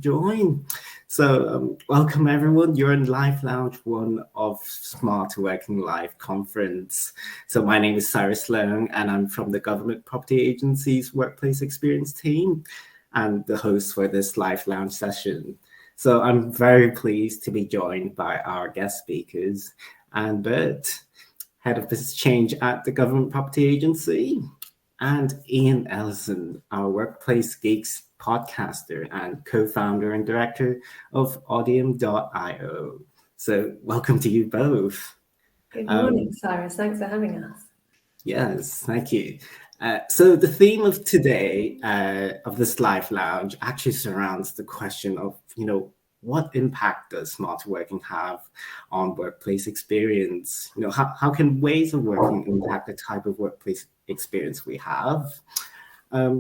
join. So welcome everyone. You're in Live Lounge 1 of Smarter Working Live conference. So my name is Cyrus Leung and I'm from the Government Property Agency's Workplace Experience team and the host for this Live Lounge session. So I'm very pleased to be joined by our guest speakers, Anne Burt, Head of Business Change at the Government Property Agency, and Ellison, our Workplace Geeks podcaster and co-founder and director of Audium.io. So welcome to you both. Good morning, Cyrus. Thanks for having us. Yes, thank you. So the theme of today of this Live Lounge actually surrounds the question of, what impact does smarter working have on workplace experience? How can ways of working impact the type of workplace experience we have?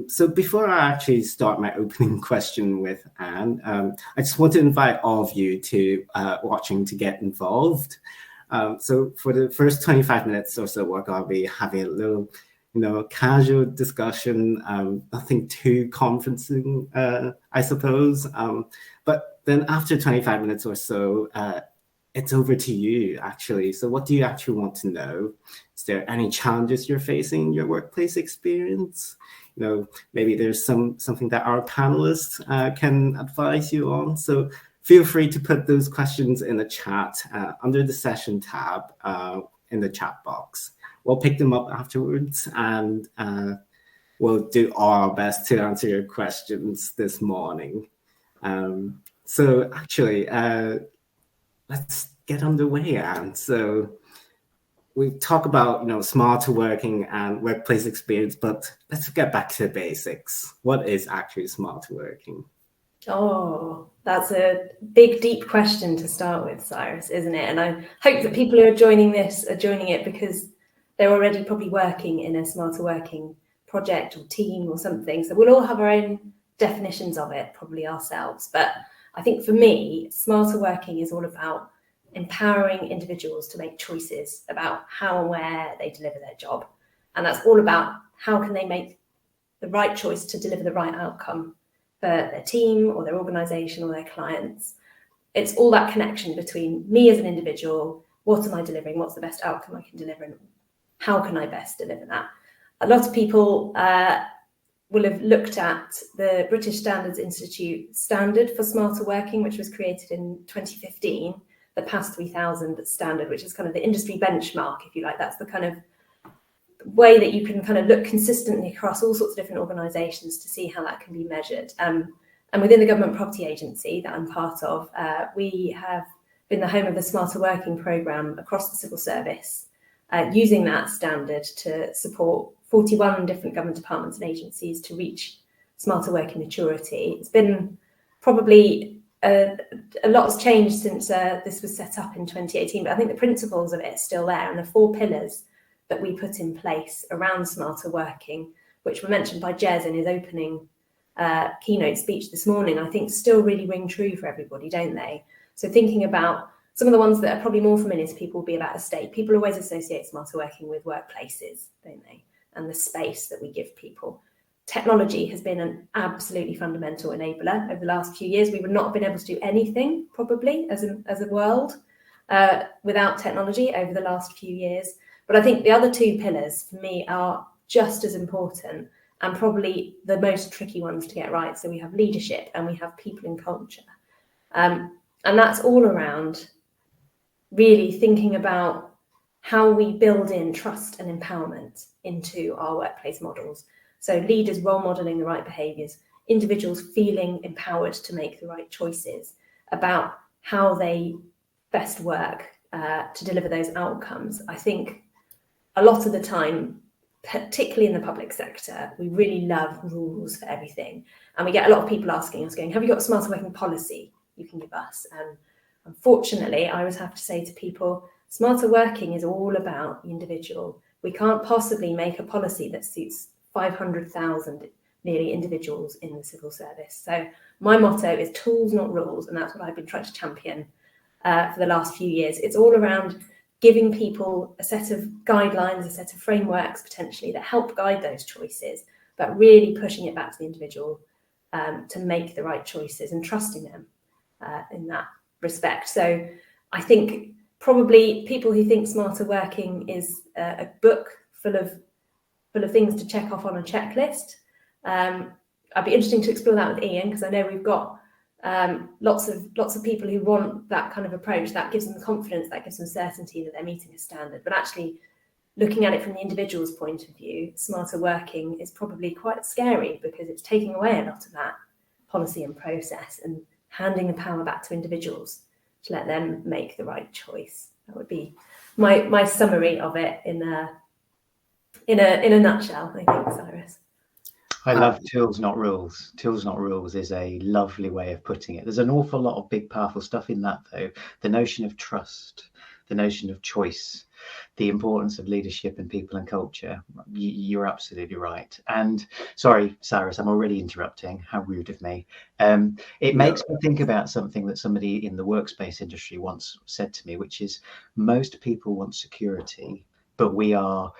So before I actually start my opening question with Anne, I just want to invite all of you to watching to get involved. So for the first 25 minutes or so, we're going to be having a little, casual discussion, nothing too conferencing, I suppose. But then after 25 minutes or so, it's over to you, actually. So what do you actually want to know? Is there any challenges you're facing in your workplace experience? Maybe there's something that our panelists can advise you on. So feel free to put those questions in the chat under the session tab in the chat box. We'll pick them up afterwards and we'll do our best to answer your questions this morning. So actually, let's get underway, Anne. So we talk about, smarter working and workplace experience, but let's get back to the basics. What is actually smarter working? Oh, that's a big, deep question to start with, Cyrus, isn't it? And I hope that people who are joining this are joining it because they're already probably working in a smarter working project or team or something. So we'll all have our own definitions of it, probably ourselves. But I think for me, smarter working is all about empowering individuals to make choices about how and where they deliver their job. And that's all about how can they make the right choice to deliver the right outcome for their team or their organization or their clients. It's all that connection between me as an individual, what am I delivering, what's the best outcome I can deliver, and how can I best deliver that? A lot of people will have looked at the British Standards Institute standard for smarter working, which was created in 2015, the PAS 3000 standard, which is kind of the industry benchmark, if you like. That's the kind of way that you can kind of look consistently across all sorts of different organisations to see how that can be measured. And within the Government Property Agency that I'm part of, we have been the home of the Smarter Working programme across the civil service, using that standard to support 41 different government departments and agencies to reach smarter working maturity. It's been probably a lot has changed since this was set up in 2018, but I think the principles of it are still there, and the 4 pillars that we put in place around smarter working, which were mentioned by Jez in his opening keynote speech this morning, I think still really ring true for everybody, don't they? So thinking about some of the ones that are probably more familiar to people will be about estate. People always associate smarter working with workplaces, don't they? And the space that we give people. Technology has been an absolutely fundamental enabler over the last few years. We would not have been able to do anything probably as a world without technology over the last few years. But I think the other 2 pillars for me are just as important and probably the most tricky ones to get right. So we have leadership and we have people and culture. And that's all around really thinking about how we build in trust and empowerment into our workplace models. So leaders role modeling the right behaviours, individuals feeling empowered to make the right choices about how they best work to deliver those outcomes. I think a lot of the time, particularly in the public sector, we really love rules for everything. And we get a lot of people asking us, going, have you got a smarter working policy you can give us? And unfortunately, I always have to say to people, smarter working is all about the individual. We can't possibly make a policy that suits 500,000 nearly individuals in the civil service. So my motto is tools, not rules. And that's what I've been trying to champion for the last few years. It's all around giving people a set of guidelines, a set of frameworks potentially that help guide those choices, but really pushing it back to the individual to make the right choices and trusting them in that respect. So I think probably people who think smarter working is a book full of things to check off on a checklist. I'd be interested to explore that with Ian, because I know we've got lots of people who want that kind of approach. That gives them confidence, that gives them certainty that they're meeting a standard. But actually, looking at it from the individual's point of view, smarter working is probably quite scary, because it's taking away a lot of that policy and process and handing the power back to individuals to let them make the right choice. That would be my summary of it in a nutshell, I think, Cyrus. I love tools, not rules. Tools, not rules is a lovely way of putting it. There's an awful lot of big, powerful stuff in that, though. The notion of trust, the notion of choice, the importance of leadership and people and culture. You're absolutely right. And sorry, Cyrus, I'm already interrupting. How rude of me. It makes me think about something that somebody in the workspace industry once said to me, which is most people want security, but we are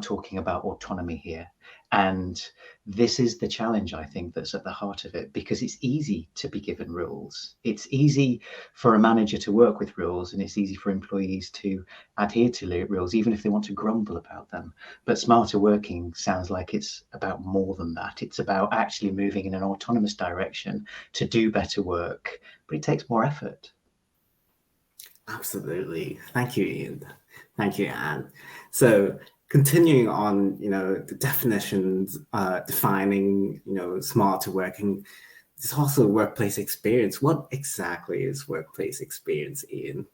talking about autonomy here. And this is the challenge, I think, that's at the heart of it, because it's easy to be given rules. It's easy for a manager to work with rules, and it's easy for employees to adhere to rules, even if they want to grumble about them. But smarter working sounds like it's about more than that. It's about actually moving in an autonomous direction to do better work, but it takes more effort. Absolutely. Thank you, Ian. Thank you, Anne. So continuing on, the definitions, defining, smarter working, there's also workplace experience. What exactly is workplace experience, Ian?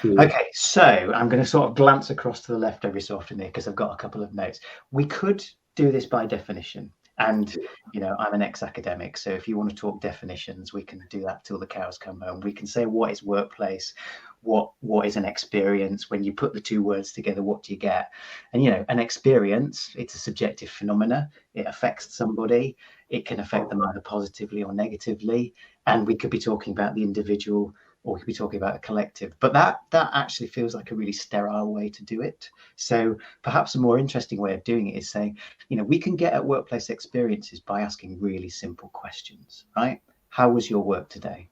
Okay, so I'm going to sort of glance across to the left every so often here, because I've got a couple of notes. We could do this by definition. And, I'm an ex-academic, so if you want to talk definitions, we can do that till the cows come home. We can say, what is workplace? What is an experience? When you put the two words together, what do you get? And, an experience, it's a subjective phenomena. It affects somebody. It can affect them either positively or negatively. And we could be talking about the individual, or we could be talking about a collective. But that actually feels like a really sterile way to do it. So perhaps a more interesting way of doing it is saying, we can get at workplace experiences by asking really simple questions, right? How was your work today?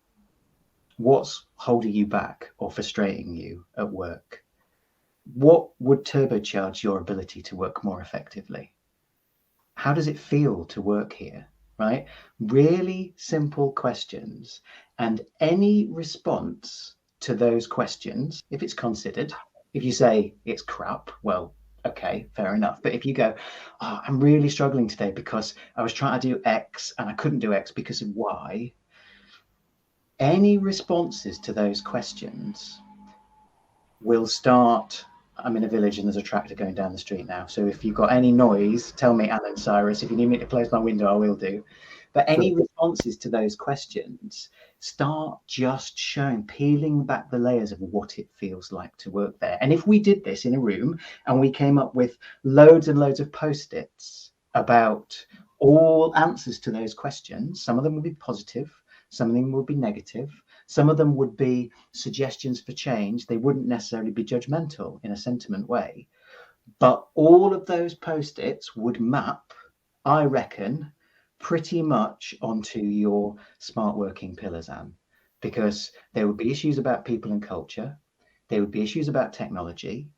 What's holding you back or frustrating you at work? What would turbocharge your ability to work more effectively? How does it feel to work here, right? Really simple questions. And any response to those questions, if it's considered, if you say it's crap, well, okay, fair enough. But if you go, I'm really struggling today because I was trying to do X and I couldn't do X because of Y, any responses to those questions will start. I'm in a village and there's a tractor going down the street now. So if you've got any noise, tell me, Anne and Cyrus. If you need me to close my window, I will do. But any responses to those questions start just peeling back the layers of what it feels like to work there. And if we did this in a room and we came up with loads and loads of post-its about all answers to those questions, some of them would be positive, some of them would be negative, some of them would be suggestions for change. They wouldn't necessarily be judgmental in a sentiment way. But all of those post-its would map, I reckon, pretty much onto your smart working pillars, Anne, because there would be issues about people and culture. There would be issues about technology.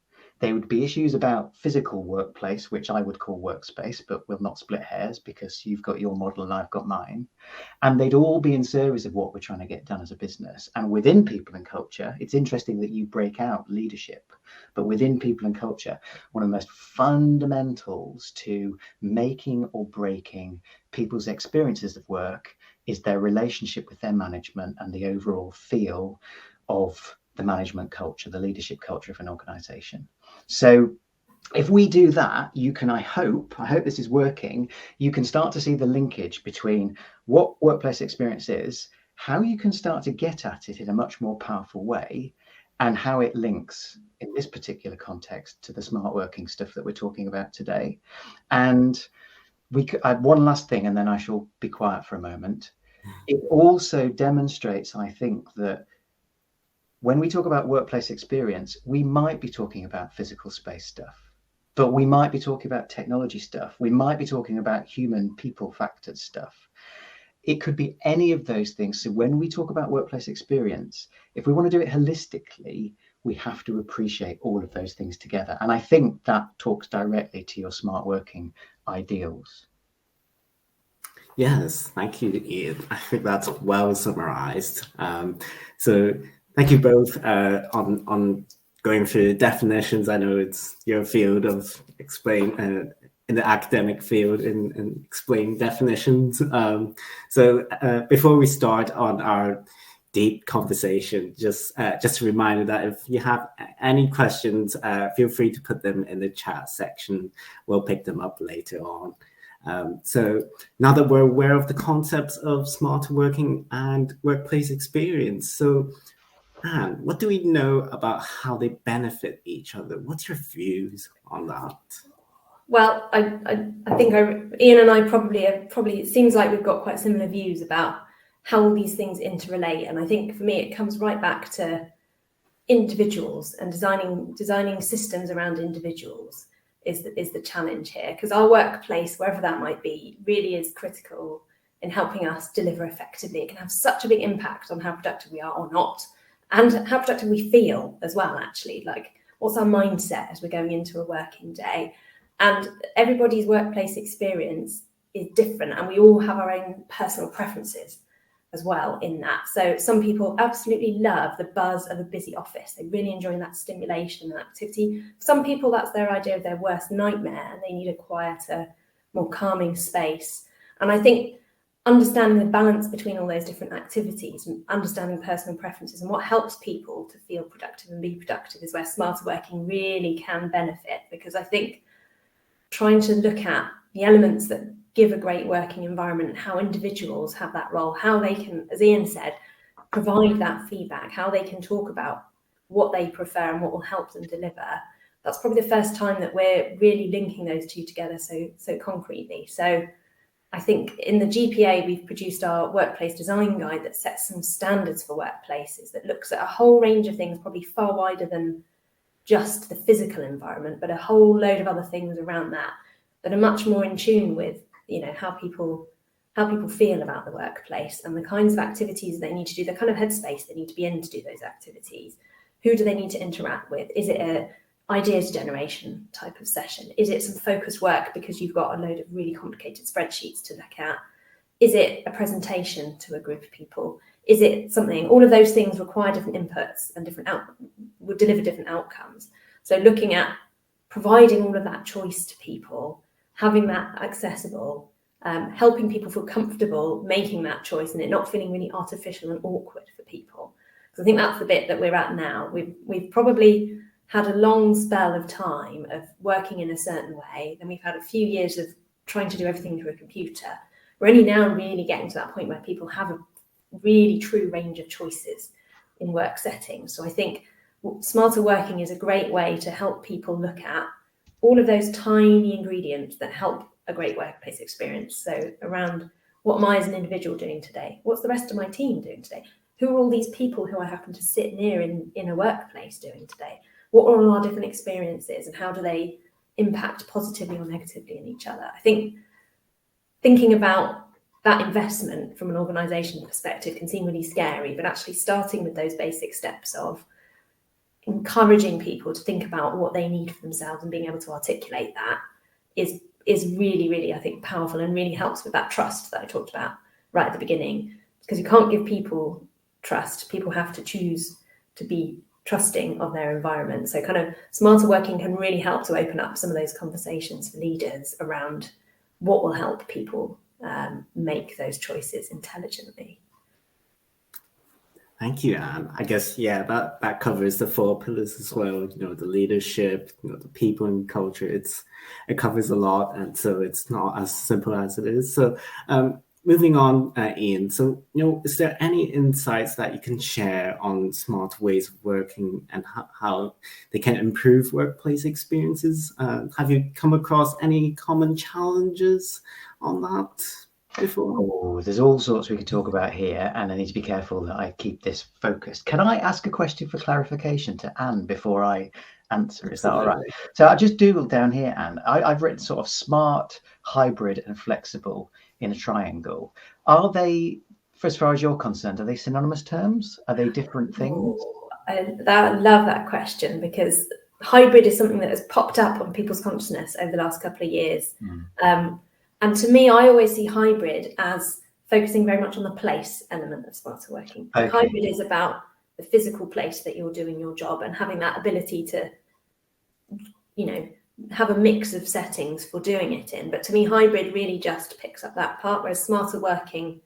There would be issues about physical workplace, which I would call workspace, but we'll not split hairs because you've got your model and I've got mine. And they'd all be in service of what we're trying to get done as a business. And within people and culture, it's interesting that you break out leadership, but within people and culture, one of the most fundamentals to making or breaking people's experiences of work is their relationship with their management and the overall feel of the management culture, the leadership culture of an organization. So if we do that, you can, I hope this is working, you can start to see the linkage between what workplace experience is, how you can start to get at it in a much more powerful way, and how it links in this particular context to the smart working stuff that we're talking about today. And we could add one last thing, and then I shall be quiet for a moment. It also demonstrates, I think, that when we talk about workplace experience, we might be talking about physical space stuff, but we might be talking about technology stuff. We might be talking about human people factors stuff. it could be any of those things. So when we talk about workplace experience, if we want to do it holistically, we have to appreciate all of those things together. And I think that talks directly to your smart working ideals. Yes, thank you, Ian. I think that's well summarized. So thank you both on going through definitions. I know it's your field of explain in the academic field in explaining definitions. So before we start on our deep conversation, just a reminder that if you have any questions, feel free to put them in the chat section. We'll pick them up later on. So now that we're aware of the concepts of smarter working and workplace experience, so Anne, what do we know about how they benefit each other? What's your views on that? Well, I think Ian and I probably it seems like we've got quite similar views about how all these things interrelate. And I think for me, it comes right back to individuals and designing systems around individuals is the challenge here, because our workplace, wherever that might be, really is critical in helping us deliver effectively. It can have such a big impact on how productive we are or not, and how productive we feel as well, actually. Like, what's our mindset as we're going into a working day? And everybody's workplace experience is different, and we all have our own personal preferences as well in that. So some people absolutely love the buzz of a busy office. They really enjoy that stimulation and activity. Some people, that's their idea of their worst nightmare, and they need a quieter, more calming space. And I think understanding the balance between all those different activities and understanding personal preferences and what helps people to feel productive and be productive is where smarter working really can benefit, because I think trying to look at the elements that give a great working environment and how individuals have that role, how they can, as Ian said, provide that feedback, how they can talk about what they prefer and what will help them deliver. That's probably the first time that we're really linking those two together so concretely. So I think in the GPA, we've produced our workplace design guide that sets some standards for workplaces, that looks at a whole range of things, probably far wider than just the physical environment, but a whole load of other things around that are much more in tune with, you know, how people feel about the workplace and the kinds of activities they need to do, the kind of headspace they need to be in to do those activities. Who do they need to interact with? Is it a ideas generation type of session? Is it some focused work because you've got a load of really complicated spreadsheets to look at? Is it a presentation to a group of people? Is it something? All of those things require different inputs and would deliver different outcomes. So looking at providing all of that choice to people, having that accessible, helping people feel comfortable making that choice and it not feeling really artificial and awkward for people. So I think that's the bit that we're at now. We've probably had a long spell of time of working in a certain way. Then we've had a few years of trying to do everything through a computer. We're only now really getting to that point where people have a really true range of choices in work settings. So I think smarter working is a great way to help people look at all of those tiny ingredients that help a great workplace experience. So around, what am I as an individual doing today? What's the rest of my team doing today? Who are all these people who I happen to sit near in a workplace doing today? What are all our different experiences and how do they impact positively or negatively in each other? I think thinking about that investment from an organizational perspective can seem really scary, but actually starting with those basic steps of encouraging people to think about what they need for themselves and being able to articulate that is really, really, I think, powerful and really helps with that trust that I talked about right at the beginning. Because you can't give people trust. People have to choose to be trusting of their environment. So kind of smarter working can really help to open up some of those conversations for leaders around what will help people make those choices intelligently. Thank you, Anne. I guess, yeah, that covers the 4 pillars as well. You know, the leadership, you know, the people and culture. It covers a lot, and so it's not as simple as it is. So, moving on, Ian. So, you know, is there any insights that you can share on smart ways of working and how they can improve workplace experiences? Have you come across any common challenges on that before? Oh, there's all sorts we could talk about here, and I need to be careful that I keep this focused. Can I ask a question for clarification to Anne before I answer? Is that all right? So I just doodled down here, Anne. I've written sort of smart, hybrid, and flexible in a triangle. Are they, for as far as you're concerned, are they synonymous terms? Are they different things? I love that question, because hybrid is something that has popped up on people's consciousness over the last couple of years. And to me, I always see hybrid as focusing very much on the place element of smarter working. Okay. Hybrid is about the physical place that you're doing your job and having that ability to, you know, have a mix of settings for doing it in. But to me, hybrid really just picks up that part, whereas smarter working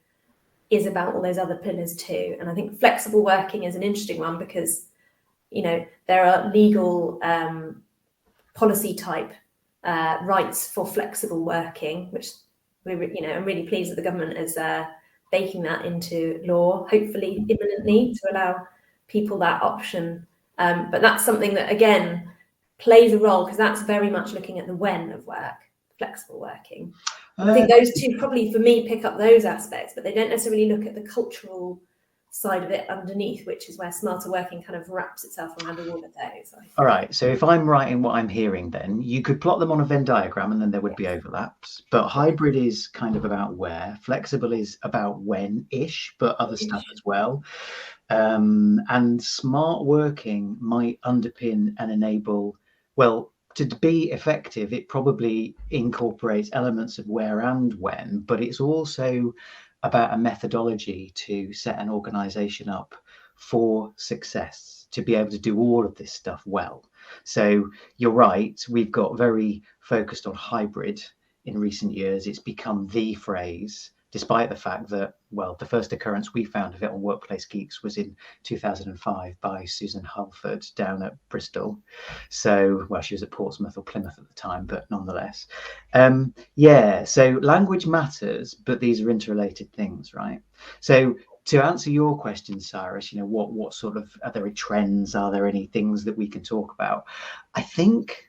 is about all those other pillars too. And I think flexible working is an interesting one, because, you know, there are legal policy type rights for flexible working, which I'm really pleased that the government is baking that into law, hopefully imminently, to allow people that option. But that's something that, again, plays a role, because that's very much looking at the when of work, flexible working. I think those two probably, for me, pick up those aspects, but they don't necessarily look at the cultural side of it underneath, which is where smarter working kind of wraps itself around all of those. All right, so if I'm right in what I'm hearing, then you could plot them on a Venn diagram and then there would be overlaps, but hybrid is kind of about where, flexible is about when-ish, but other stuff as well. And smart working might underpin and enable, well, to be effective, it probably incorporates elements of where and when, but it's also about a methodology to set an organization up for success, to be able to do all of this stuff well. So you're right, we've got very focused on hybrid in recent years. It's become the phrase, despite the fact that, well, the first occurrence we found of it on Workplace Geeks was in 2005 by Susan Halford down at Bristol. So, well, she was at Portsmouth or Plymouth at the time, but nonetheless. Yeah, so language matters, but these are interrelated things, right? So to answer your question, Cyrus, you know, what sort of, are there any trends? Are there any things that we can talk about? I think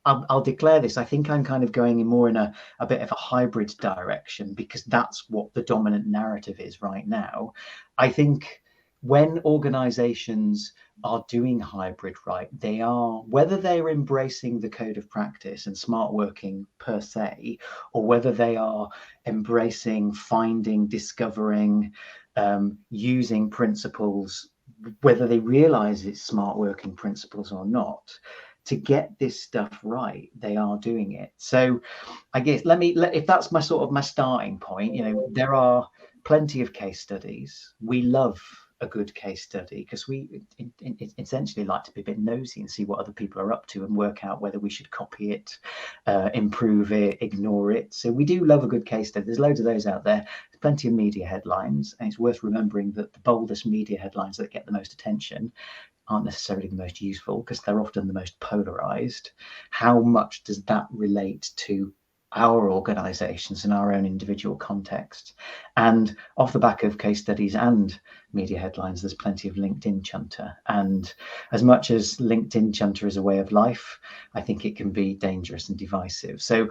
I'll declare this. I think I'm kind of going in more in a bit of a hybrid direction, because that's what the dominant narrative is right now. I think when organizations are doing hybrid right, they are, whether they're embracing the code of practice and smart working per se, or whether they are embracing, finding, discovering, using principles, whether they realize it's smart working principles or not, to get this stuff right, they are doing it. So I guess if that's my sort of my starting point, you know, there are plenty of case studies. We love a good case study because we essentially like to be a bit nosy and see what other people are up to and work out whether we should copy it, improve it, ignore it. So we do love a good case study. There's loads of those out there. There's plenty of media headlines, and it's worth remembering that the boldest media headlines that get the most attention aren't necessarily the most useful, because they're often the most polarized. How much does that relate to our organizations and our own individual context? And off the back of case studies and media headlines, there's plenty of LinkedIn chunter. And as much as LinkedIn chunter is a way of life, I think it can be dangerous and divisive. So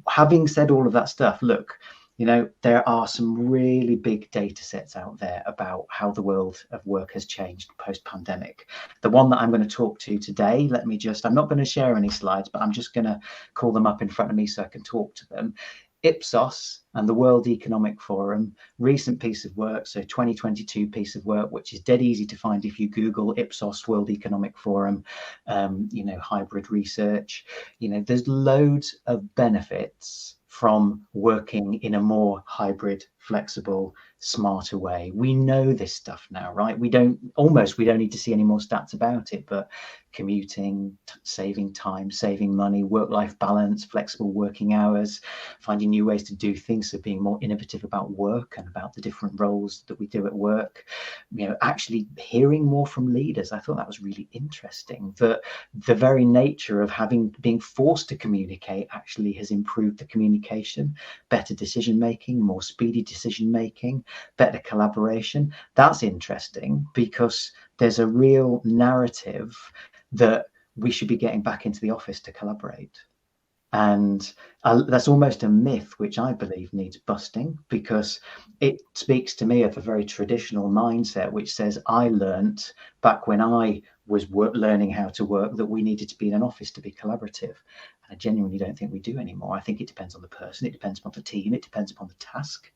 having said all of that stuff, look, you know, there are some really big data sets out there about how the world of work has changed post-pandemic. The one that I'm going to talk to today, I'm not going to share any slides, but I'm just going to call them up in front of me so I can talk to them. Ipsos and the World Economic Forum, recent piece of work, so 2022 piece of work, which is dead easy to find if you Google Ipsos World Economic Forum, you know, hybrid research. You know, there's loads of benefits from working in a more hybrid, flexible, smarter way. We know this stuff now, right? We don't need to see any more stats about it, but commuting, saving time, saving money, work-life balance, flexible working hours, finding new ways to do things, so being more innovative about work and about the different roles that we do at work, you know, actually hearing more from leaders. I thought that was really interesting, that the very nature of being forced to communicate actually has improved the communication, better decision making, more speedy decision making, better collaboration. That's interesting, because there's a real narrative that we should be getting back into the office to collaborate. And that's almost a myth, which I believe needs busting, because it speaks to me of a very traditional mindset, which says, I learnt back when I was learning how to work, that we needed to be in an office to be collaborative. I genuinely don't think we do anymore. I think it depends on the person, it depends upon the team, it depends upon the task.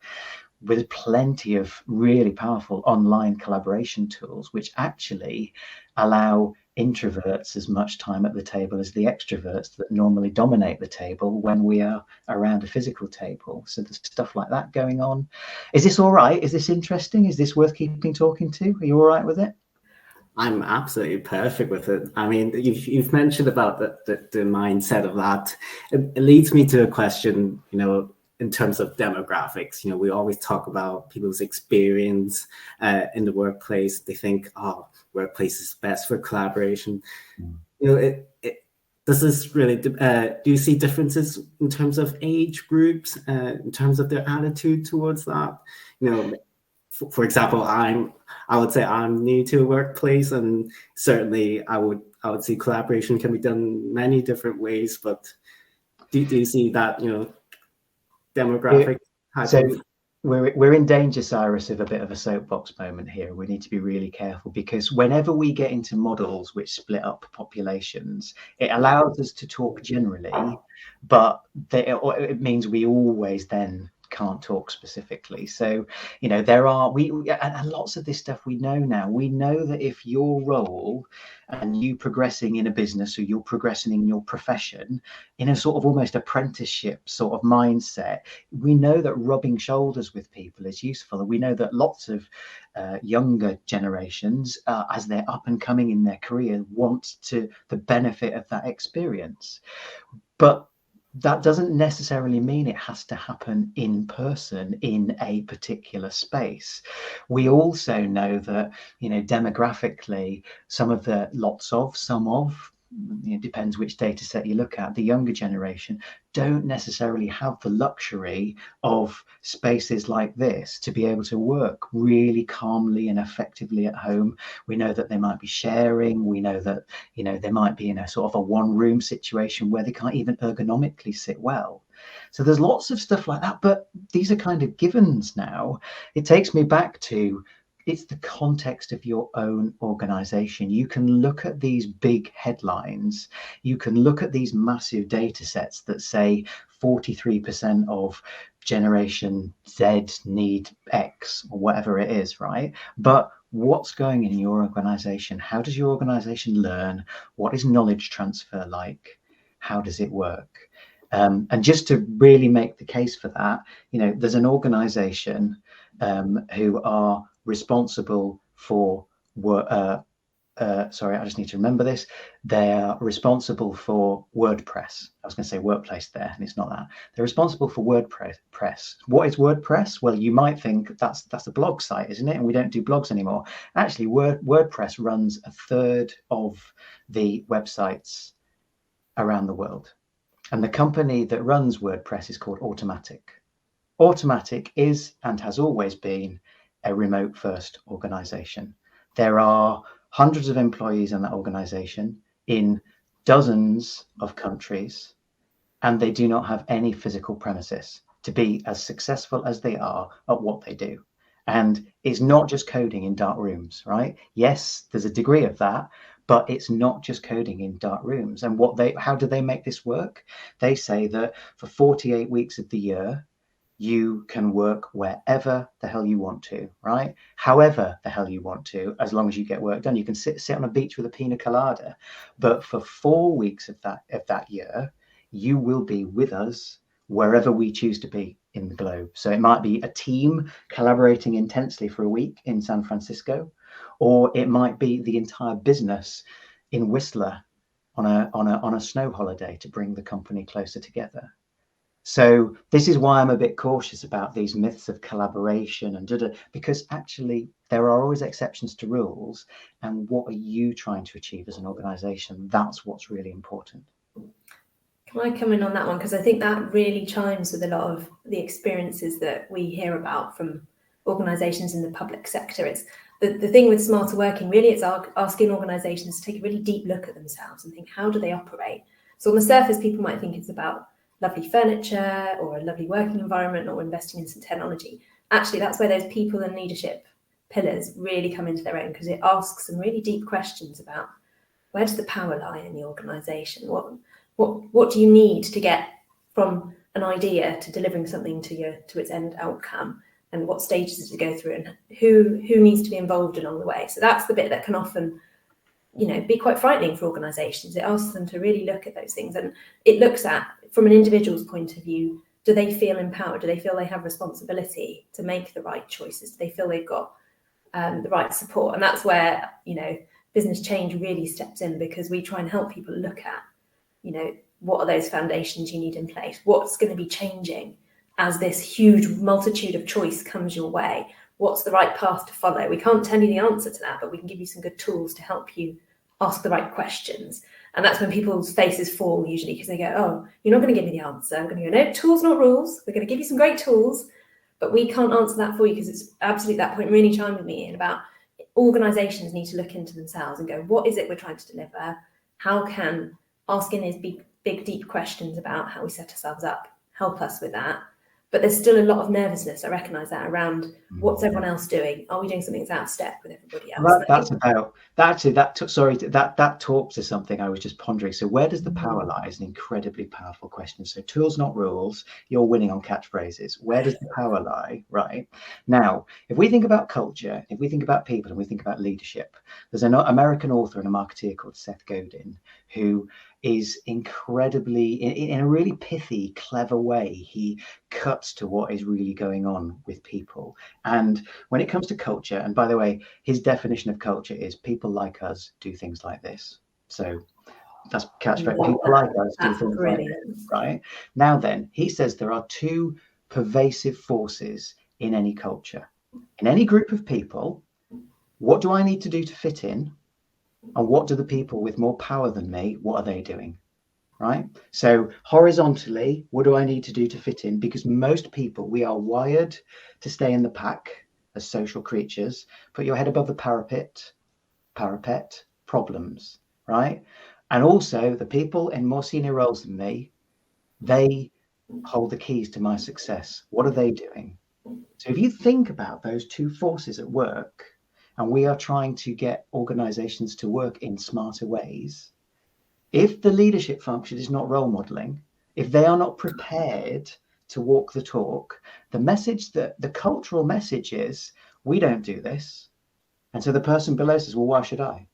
With plenty of really powerful online collaboration tools, which actually allow introverts as much time at the table as the extroverts that normally dominate the table when we are around a physical table. So there's stuff like that going on. Is this all right? Is this interesting? Is this worth keeping talking to? Are you all right with it? I'm absolutely perfect with it. I mean, you've mentioned about the mindset of that. It leads me to a question, in terms of demographics. We always talk about people's experience in the workplace. They think, workplace is best for collaboration. Does this really, do you see differences in terms of age groups, in terms of their attitude towards that? For example, I would say I'm new to a workplace, and certainly I would see collaboration can be done many different ways. But do you see that demographic type of? We're in danger, Cyrus, of a bit of a soapbox moment here. We need to be really careful, because whenever we get into models which split up populations, it allows us to talk generally, but it means we always then can't talk specifically. So there are and lots of this stuff we know now. We know that if your role and you progressing in a business, or you're progressing in your profession in a sort of almost apprenticeship sort of mindset, we know that rubbing shoulders with people is useful. And we know that lots of younger generations, as they're up and coming in their career, want the benefit of that experience. But that doesn't necessarily mean it has to happen in person in a particular space. We also know that, demographically, it depends which data set you look at, the younger generation don't necessarily have the luxury of spaces like this to be able to work really calmly and effectively at home. We know that they might be sharing. We know that, they might be in a sort of a one-room situation where they can't even ergonomically sit well. So there's lots of stuff like that, but these are kind of givens now. It takes me back to, it's the context of your own organization. You can look at these big headlines. You can look at these massive data sets that say 43% of Generation Z need X, or whatever it is, right? But what's going in your organization? How does your organization learn? What is knowledge transfer like? How does it work? And just to really make the case for that, there's an organization who are responsible for sorry, I just need to remember this. They're responsible for WordPress. I was going to say workplace there, and it's not that. They're responsible for WordPress. What is WordPress? Well, you might think that's a blog site, isn't it? And we don't do blogs anymore. Actually, WordPress runs a third of the websites around the world. And the company that runs WordPress is called Automatic. Automatic is, and has always been, a remote first organization. There are hundreds of employees in that organization in dozens of countries, and they do not have any physical premises to be as successful as they are at what they do. And it's not just coding in dark rooms, right? Yes, there's a degree of that, but it's not just coding in dark rooms. And how do they make this work? They say that for 48 weeks of the year, you can work wherever the hell you want to, right? However the hell you want to, as long as you get work done. You can sit on a beach with a pina colada, but for 4 weeks of that year, you will be with us wherever we choose to be in the globe. So it might be a team collaborating intensely for a week in San Francisco, or it might be the entire business in Whistler on a snow holiday to bring the company closer together. So this is why I'm a bit cautious about these myths of collaboration and because actually there are always exceptions to rules. And what are you trying to achieve as an organization? That's what's really important. Can I come in on that one? Because I think that really chimes with a lot of the experiences that we hear about from organizations in the public sector. It's the thing with smarter working, really, it's asking organizations to take a really deep look at themselves and think, how do they operate? So on the surface, people might think it's about lovely furniture or a lovely working environment or investing in some technology. Actually, that's where those people and leadership pillars really come into their own, because it asks some really deep questions about where does the power lie in the organisation? What do you need to get from an idea to delivering something to its end outcome, and what stages does it go through, and who needs to be involved along the way? So that's the bit that can often, be quite frightening for organisations. It asks them to really look at those things, and it looks at, from an individual's point of view, do they feel empowered? Do they feel they have responsibility to make the right choices? Do they feel they've got the right support? And that's where, business change really steps in, because we try and help people look at, what are those foundations you need in place? What's going to be changing as this huge multitude of choice comes your way? What's the right path to follow? We can't tell you the answer to that, but we can give you some good tools to help you ask the right questions. And that's when people's faces fall, usually, because they go, oh, you're not going to give me the answer. I'm going to go, no, tools, not rules. We're going to give you some great tools, but we can't answer that for you, because it's absolutely that point really chimed with me in about organisations need to look into themselves and go, what is it we're trying to deliver? How can asking these big, deep questions about how we set ourselves up help us with that? But there's still a lot of nervousness, I recognise that, around what's everyone else doing? Are we doing something that's out of step with everybody else? That talks to something I was just pondering. So where does the power lie is an incredibly powerful question. So tools, not rules. You're winning on catchphrases. Where does the power lie? Right now, if we think about culture, if we think about people, and we think about leadership, there's an American author and a marketeer called Seth Godin, who is incredibly, in a really pithy, clever way, he cuts to what is really going on with people. And when it comes to culture, and by the way, his definition of culture is people like us do things like this. So that's catchphrase. People like us do things like this, right? Now then, he says there are two pervasive forces in any culture. In any group of people, what do I need to do to fit in? And what do the people with more power than me, what are they doing? Right? So horizontally, what do I need to do to fit in? Because most people, we are wired to stay in the pack as social creatures. Put your head above the parapet, problems, right? And also the people in more senior roles than me, they hold the keys to my success. What are they doing? So if you think about those two forces at work, and we are trying to get organizations to work in smarter ways, if the leadership function is not role modeling, if they are not prepared to walk the talk, the cultural message is, we don't do this. And so the person below says, well, why should I?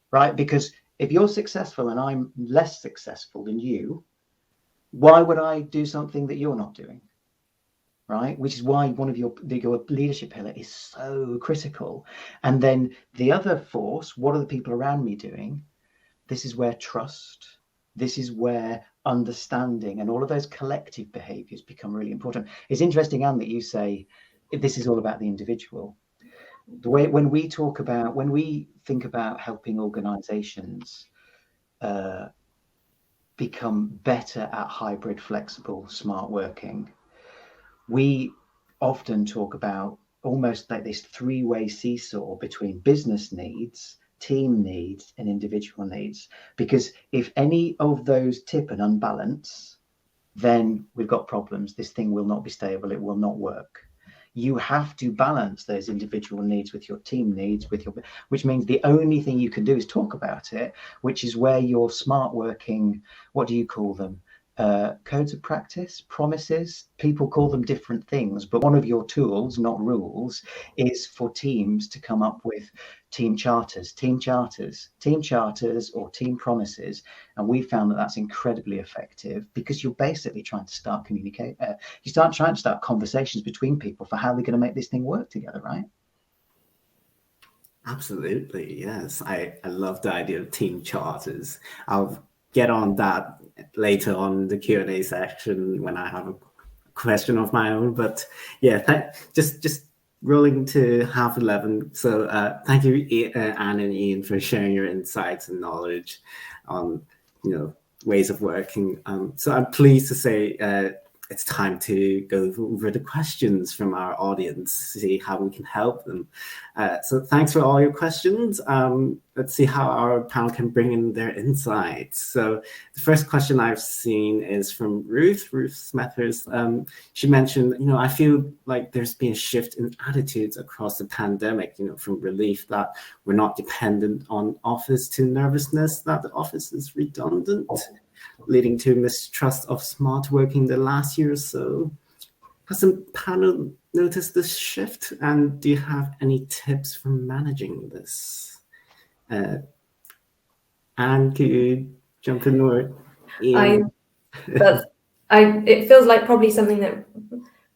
Right? Because if you're successful and I'm less successful than you, why would I do something that you're not doing? Right, which is why one of your leadership pillar is so critical. And then the other force, what are the people around me doing? This is where trust, this is where understanding and all of those collective behaviors become really important. It's interesting, Anne, that you say this is all about the individual. The way when we think about helping organizations become better at hybrid, flexible, smart working, we often talk about almost like this three-way seesaw between business needs, team needs, and individual needs. Because if any of those tip and unbalance, then we've got problems. This thing will not be stable. It will not work. You have to balance those individual needs with your team needs, which means the only thing you can do is talk about it, which is where your smart working, what do you call them? Codes of practice, promises, people call them different things, but one of your tools, not rules, is for teams to come up with team charters or team promises. And we found that that's incredibly effective, because you're basically trying to start trying to start conversations between people for how they're going to make this thing work together, right? Absolutely, yes. I love the idea of team charters. I'll get on that later on the Q&A section when I have a question of my own. But yeah, just rolling to 11:30. So thank you, Anne and Ian, for sharing your insights and knowledge on ways of working. So I'm pleased to say it's time to go over the questions from our audience, see how we can help them. So thanks for all your questions. Let's see how our panel can bring in their insights. So the first question I've seen is from Ruth Smethurst. She mentioned, I feel like there's been a shift in attitudes across the pandemic, from relief that we're not dependent on office to nervousness that the office is redundant, leading to mistrust of smart working the last year or so. Has the panel noticed this shift, and do you have any tips for managing this? Anne, could you jump in, or Ian? It feels like probably something that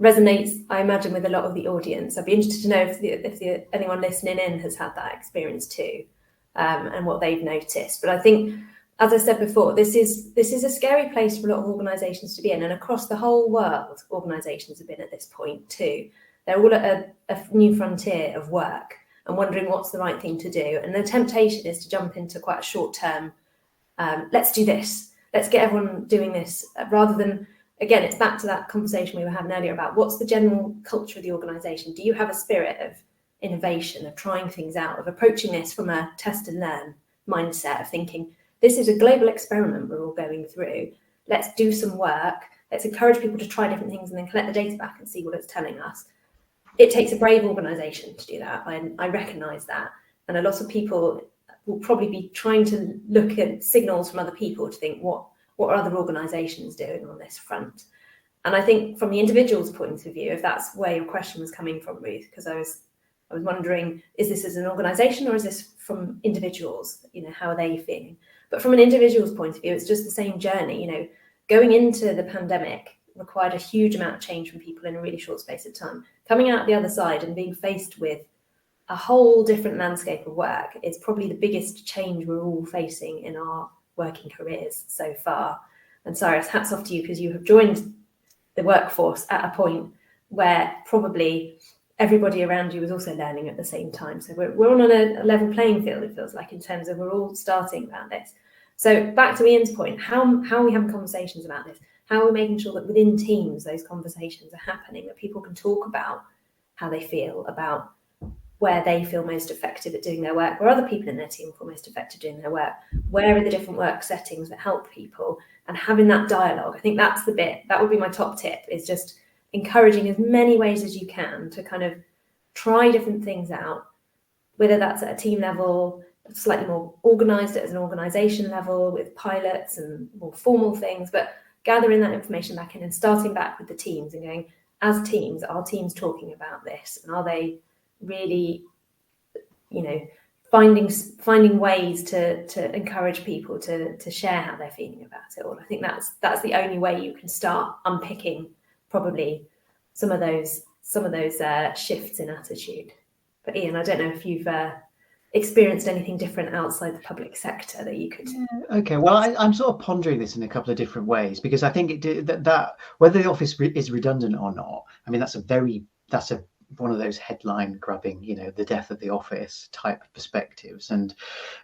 resonates, I imagine, with a lot of the audience. I'd be interested to know if anyone listening in has had that experience too, and what they've noticed. But I think, as I said before, this is a scary place for a lot of organisations to be in, and across the whole world, organisations have been at this point too. They're all at a new frontier of work and wondering what's the right thing to do. And the temptation is to jump into quite a short-term, let's do this, let's get everyone doing this, rather than, again, it's back to that conversation we were having earlier about what's the general culture of the organisation. Do you have a spirit of innovation, of trying things out, of approaching this from a test and learn mindset, of thinking, this is a global experiment we're all going through. Let's do some work. Let's encourage people to try different things and then collect the data back and see what it's telling us. It takes a brave organisation to do that. I recognise that. And a lot of people will probably be trying to look at signals from other people to think, what are other organisations doing on this front? And I think from the individual's point of view, if that's where your question was coming from, Ruth, because I was wondering, is this as an organisation or is this from individuals? How are they feeling? But from an individual's point of view, it's just the same journey. Going into the pandemic required a huge amount of change from people in a really short space of time. Coming out the other side and being faced with a whole different landscape of work is probably the biggest change we're all facing in our working careers so far. And Cyrus, hats off to you, because you have joined the workforce at a point where probably everybody around you is also learning at the same time. So we're on a level playing field, it feels like, in terms of we're all starting about this. So back to Ian's point, how are we having conversations about this? How are we making sure that within teams those conversations are happening, that people can talk about how they feel, about where they feel most effective at doing their work, where other people in their team feel most effective doing their work, where are the different work settings that help people, and having that dialogue. I think that's the bit, that would be my top tip, is just encouraging as many ways as you can to kind of try different things out, whether that's at a team level, slightly more organised as an organisation level with pilots and more formal things, but gathering that information back in and starting back with the teams and going, as teams, are teams talking about this? And are they really, finding ways to encourage people to share how they're feeling about it all? I think that's the only way you can start unpicking probably some of those shifts in attitude. But Ian, I don't know if you've experienced anything different outside the public sector that you could. Okay, well, I'm sort of pondering this in a couple of different ways, because I think that whether the office is redundant or not, I mean, that's one of those headline grabbing, the death of the office type perspectives, and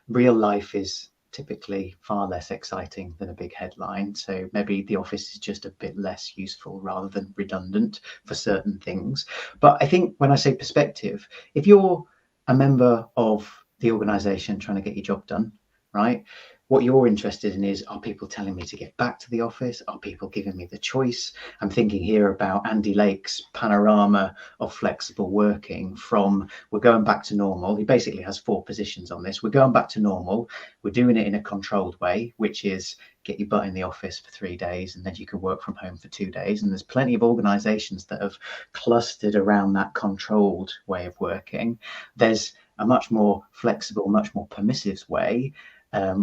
real life is typically far less exciting than a big headline. So maybe the office is just a bit less useful rather than redundant for certain things. But I think when I say perspective, if you're a member of the organization trying to get your job done, right? What you're interested in is, are people telling me to get back to the office? Are people giving me the choice? I'm thinking here about Andy Lake's panorama of flexible working from, we're going back to normal. He basically has 4 positions on this. We're going back to normal. We're doing it in a controlled way, which is get your butt in the office for 3 days and then you can work from home for 2 days. And there's plenty of organizations that have clustered around that controlled way of working. There's a much more flexible, much more permissive way,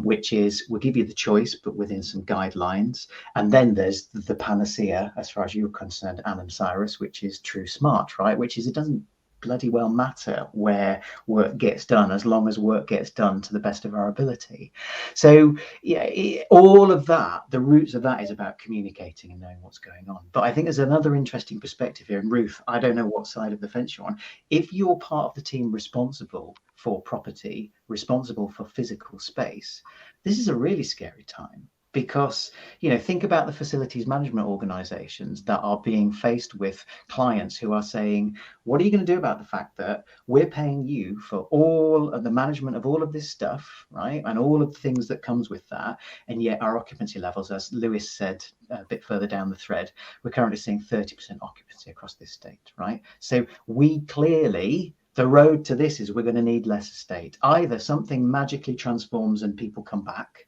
which is, we'll give you the choice, but within some guidelines. And then there's the panacea, as far as you're concerned, Anne and Cyrus, which is true smart, right? Which is, it doesn't bloody well matter where work gets done, as long as work gets done to the best of our ability. So yeah, all of that, the roots of that is about communicating and knowing what's going on. But I think there's another interesting perspective here. And Ruth, I don't know what side of the fence you're on. If you're part of the team responsible for property, responsible for physical space, this is a really scary time, because, you know, think about the facilities management organizations that are being faced with clients who are saying, what are you going to do about the fact that we're paying you for all of the management of all of this stuff, right? And all of the things that comes with that. And yet our occupancy levels, as Lewis said a bit further down the thread, we're currently seeing 30% occupancy across this state, right? So we clearly, the road to this is we're going to need less estate. Either something magically transforms and people come back.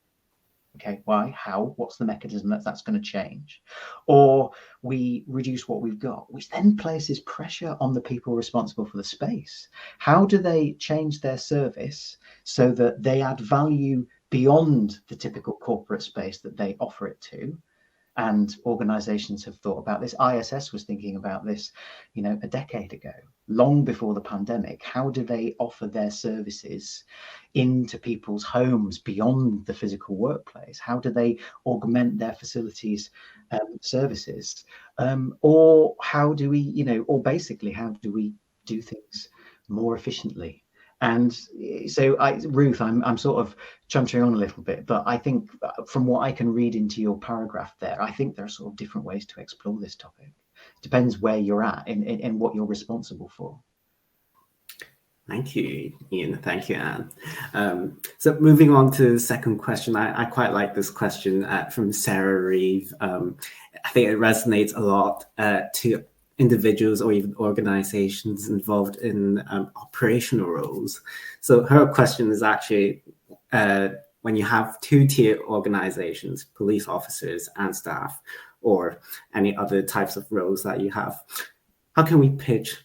Okay, why? How? What's the mechanism that's going to change? Or we reduce what we've got, which then places pressure on the people responsible for the space. How do they change their service so that they add value beyond the typical corporate space that they offer it to? And organizations have thought about this. ISS was thinking about this, you know, a decade ago, long before the pandemic. How do they offer their services into people's homes beyond the physical workplace? How do they augment their facilities services? Or how do we, you know, or basically, how do we do things more efficiently? And so, Ruth, I'm sort of chuntering on a little bit, but I think from what I can read into your paragraph there, I think there are sort of different ways to explore this topic. Depends where you're at and what you're responsible for. Thank you, Ian. Thank you, Anne. So moving on to the second question, I quite like this question from Sarah Reeve. I think it resonates a lot to individuals or even organizations involved in operational roles. So her question is actually, when you have two-tier organizations, police officers and staff, or any other types of roles that you have, how can we pitch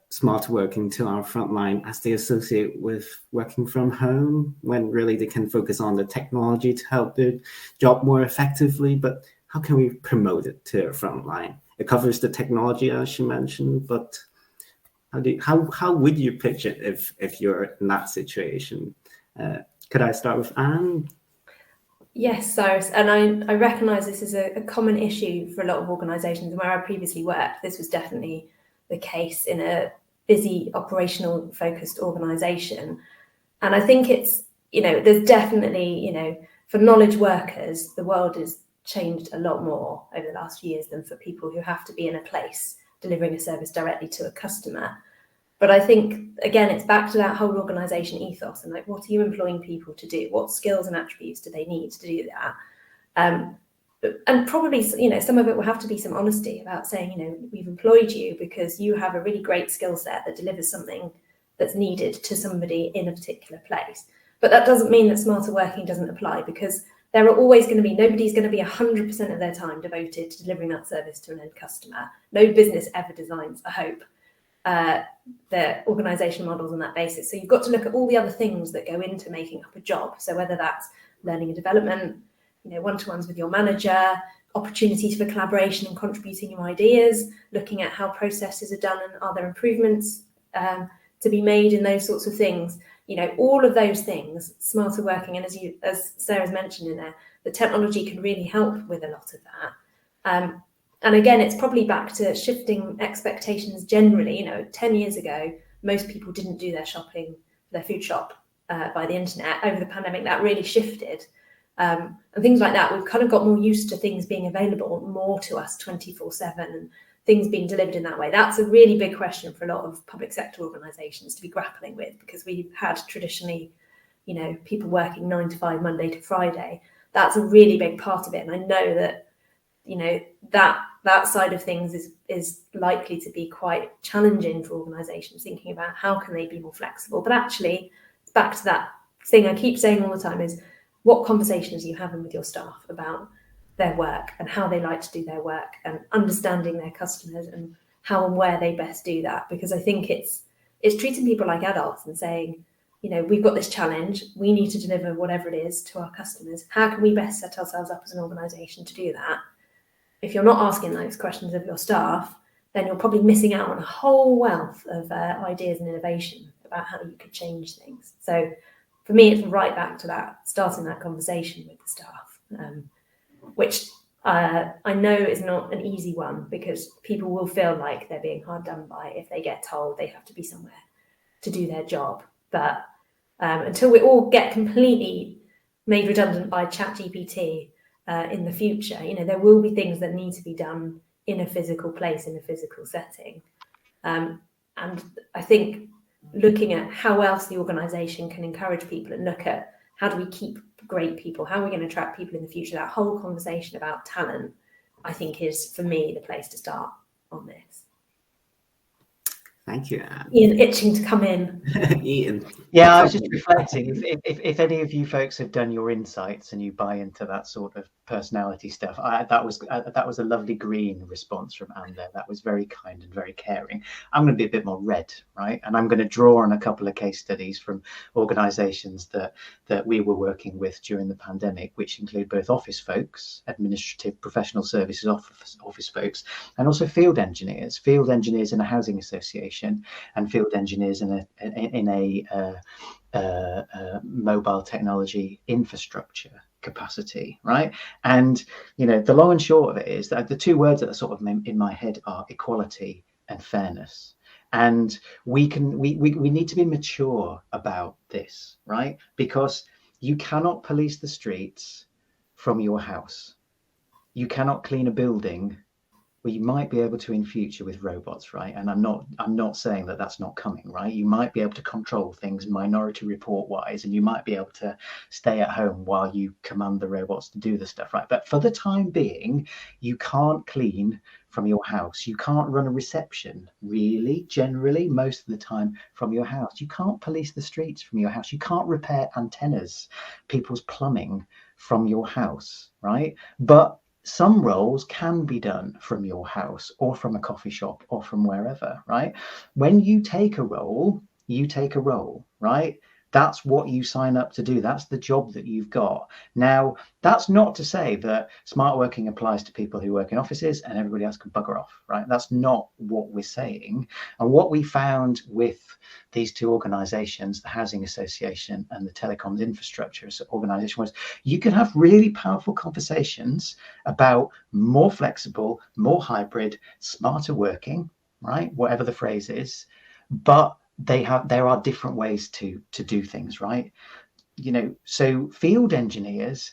smart working to our frontline as they associate with working from home, when really they can focus on the technology to help their job more effectively? But how can we promote it to our frontline? It covers the technology, as she mentioned, but how would you pitch it if you're in that situation? Could I start with Anne? Yes, Cyrus, and I recognise this is a common issue for a lot of organisations. And where I previously worked, this was definitely the case in a busy, operational focused organisation. And I think it's, you know, there's definitely, you know, for knowledge workers, the world has changed a lot more over the last few years than for people who have to be in a place delivering a service directly to a customer. But I think, again, it's back to that whole organisation ethos and like, what are you employing people to do? What skills and attributes do they need to do that? And probably, you know, some of it will have to be some honesty about saying, you know, we've employed you because you have a really great skill set that delivers something that's needed to somebody in a particular place. But that doesn't mean that smarter working doesn't apply, because there are always going to be, nobody's going to be 100% of their time devoted to delivering that service to an end customer. No business ever designs, I hope, their organisation models on that basis. So you've got to look at all the other things that go into making up a job. So whether that's learning and development, you know, one-to-ones with your manager, opportunities for collaboration and contributing your ideas, looking at how processes are done and are there improvements to be made in those sorts of things. You know, all of those things, smarter working, and as Sarah's mentioned in there, the technology can really help with a lot of that. And again, it's probably back to shifting expectations generally. You know, 10 years ago, most people didn't do their shopping, their food shop by the internet. Over the pandemic, that really shifted. And things like that, we've kind of got more used to things being available more to us 24/7 and things being delivered in that way. That's a really big question for a lot of public sector organisations to be grappling with, because we've had traditionally, you know, people working 9 to 5, Monday to Friday. That's a really big part of it. And I know that, you know, that side of things is likely to be quite challenging for organisations, thinking about how can they be more flexible. But actually, it's back to that thing I keep saying all the time, is what conversations are you having with your staff about their work and how they like to do their work, and understanding their customers and how and where they best do that. Because I think it's treating people like adults and saying, you know, we've got this challenge, we need to deliver whatever it is to our customers. How can we best set ourselves up as an organisation to do that? If you're not asking those questions of your staff, then you're probably missing out on a whole wealth of ideas and innovation about how you could change things. So for me, it's right back to that, starting that conversation with the staff, which I know is not an easy one, because people will feel like they're being hard done by if they get told they have to be somewhere to do their job. But until we all get completely made redundant by ChatGPT in the future. You know, there will be things that need to be done in a physical place, in a physical setting. And I think looking at how else the organisation can encourage people and look at how do we keep great people, how are we going to attract people in the future, that whole conversation about talent, I think is, for me, the place to start on this. Thank you, Anne. Ian itching to come in. Ian. Yeah, I was just reflecting. If any of you folks have done your insights and you buy into that sort of personality stuff, that was a lovely green response from Anne there. That was very kind and very caring. I'm going to be a bit more red, right? And I'm going to draw on a couple of case studies from organisations that we were working with during the pandemic, which include both office folks, administrative professional services office folks, and also field engineers in a housing association, and field engineers in a mobile technology infrastructure capacity, right? And you know, the long and short of it is that the two words that are sort of in my head are equality and fairness. And we need to be mature about this, right? Because you cannot police the streets from your house. You cannot clean a building. Well, you might be able to in future with robots, right? And I'm not saying that that's not coming, right? You might be able to control things Minority Report wise, and you might be able to stay at home while you command the robots to do the stuff, right? But for the time being, you can't clean from your house. You can't run a reception, really, generally, most of the time from your house. You can't police the streets from your house. You can't repair antennas, people's plumbing from your house, right? But some roles can be done from your house or from a coffee shop or from wherever, right? When you take a role, right? That's what you sign up to do. That's the job that you've got. Now, that's not to say that smart working applies to people who work in offices and everybody else can bugger off, right? That's not what we're saying. And what we found with these two organizations, the Housing Association and the Telecoms Infrastructure Organization, was you can have really powerful conversations about more flexible, more hybrid, smarter working, right? Whatever the phrase is, but there are different ways to do things, right? You know, so field engineers,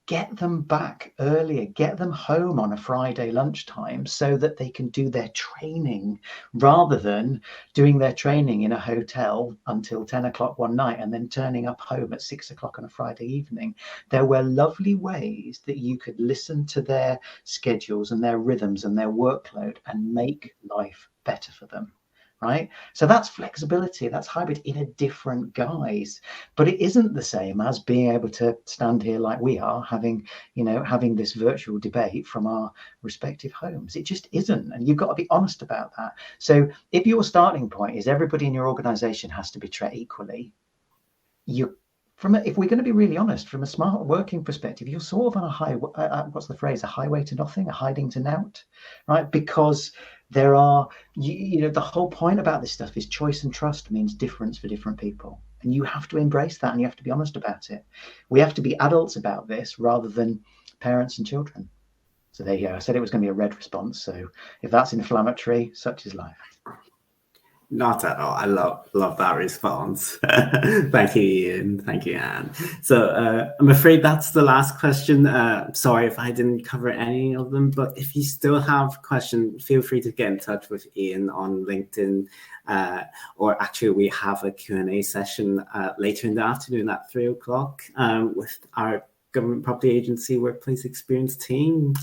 get them back earlier, get them home on a Friday lunchtime so that they can do their training rather than doing their training in a hotel until 10 o'clock one night and then turning up home at 6 o'clock on a Friday evening. There were lovely ways that you could listen to their schedules and their rhythms and their workload and make life better for them. Right? So that's flexibility, that's hybrid in a different guise, but it isn't the same as being able to stand here like we are having this virtual debate from our respective homes. It just isn't, and you've got to be honest about that. So if your starting point is everybody in your organization has to be treated equally, if we're going to be really honest, from a smart working perspective, you're sort of on a highway to nothing, a hiding to nought, right? Because there are, the whole point about this stuff is choice and trust means difference for different people. And you have to embrace that and you have to be honest about it. We have to be adults about this rather than parents and children. So there you go. I said it was going to be a red response. So if that's inflammatory, such is life. Not at all. I love that response. Thank you, Ian. Thank you, Anne. So I'm afraid that's the last question. Sorry if I didn't cover any of them, but if you still have questions, feel free to get in touch with Ian on LinkedIn. Or actually, we have a Q&A session later in the afternoon at 3 o'clock with our Government Property Agency Workplace Experience team.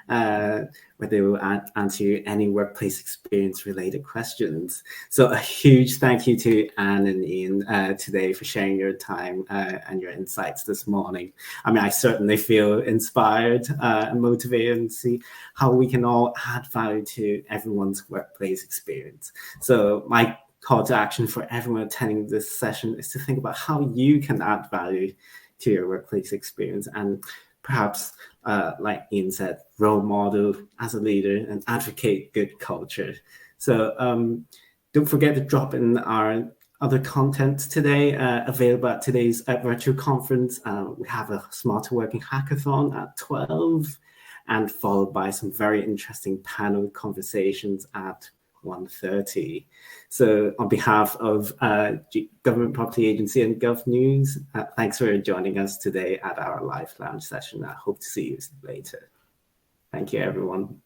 Where they will answer you any workplace experience related questions. So a huge thank you to Anne and Ian today for sharing your time and your insights this morning. I mean, I certainly feel inspired and motivated and see how we can all add value to everyone's workplace experience. So my call to action for everyone attending this session is to think about how you can add value to your workplace experience and perhaps, like Ian said, role model as a leader and advocate good culture. So don't forget to drop in our other content today, available at today's virtual conference. We have a Smarter Working Hackathon at 12 and followed by some very interesting panel conversations at 1:30. So on behalf of Government Property Agency and Gov News, thanks for joining us today at our Live Lounge session. I hope to see you later. Thank you, everyone.